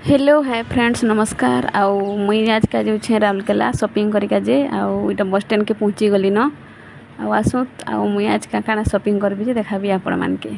Hello hi friends नमस्कार आउ मुई आज का जो छे राउरकेला शॉपिंग करिका जे आउ इटा बस स्टैंड के पहुँची गली न आउ आसु आउ मुई आज का काना शॉपिंग करबी जे देखाबी आपण मान के।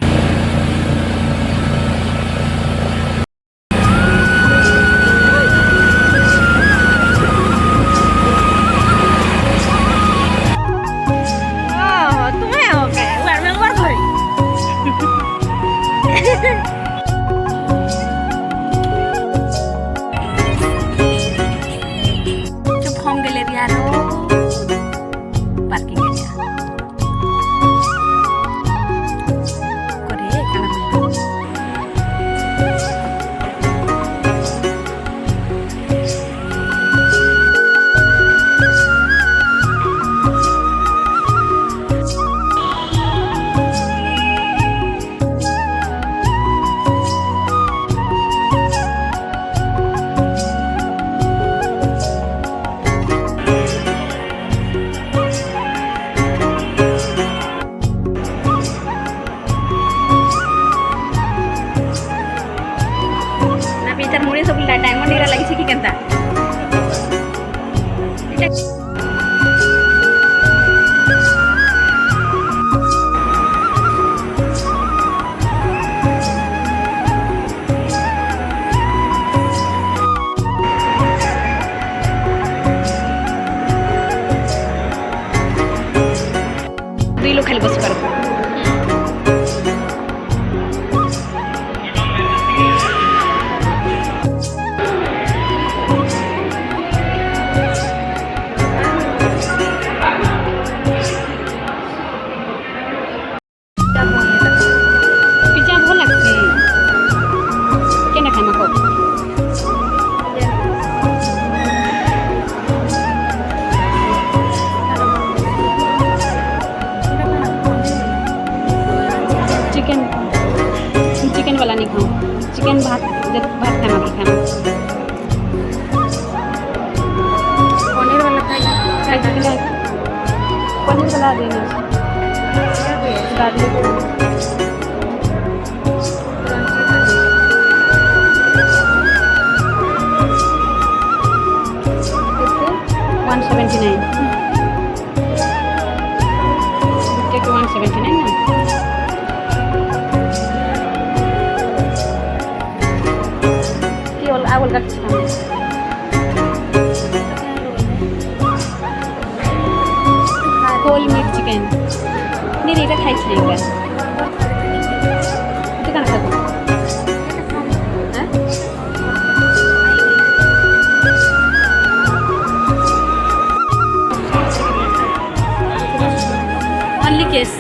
मुड़े सब डायमंड एरा लगी कि केनता दुई लोग खाली बस पार पिज्जा भल लगसी केना खाना को चिकन चिकन वाला नहीं खाऊं चिकन भात भात खाना भी खाना पनीर वाला खाएगा पनीर वाला देना गार्लिक 179 take 179 ना I will get whole meat chicken नहीं এটা খাইছ না এটা এটা কেন খাবো হ্যাঁ only case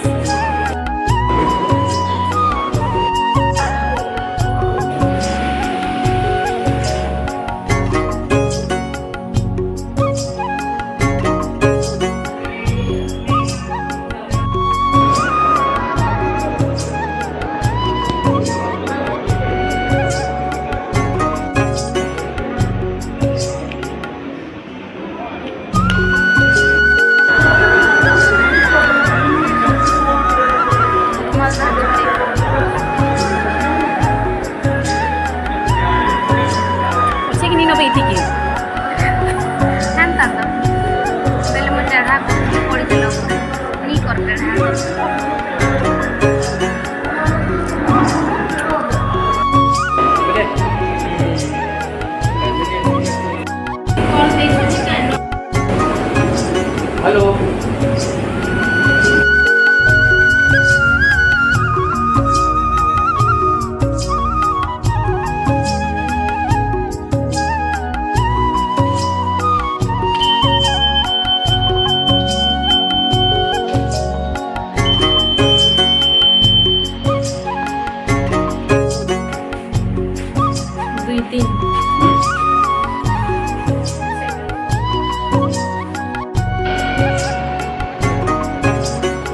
हेलो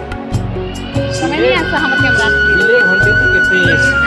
समय नहीं आता हम कैमरा घंटे से कितने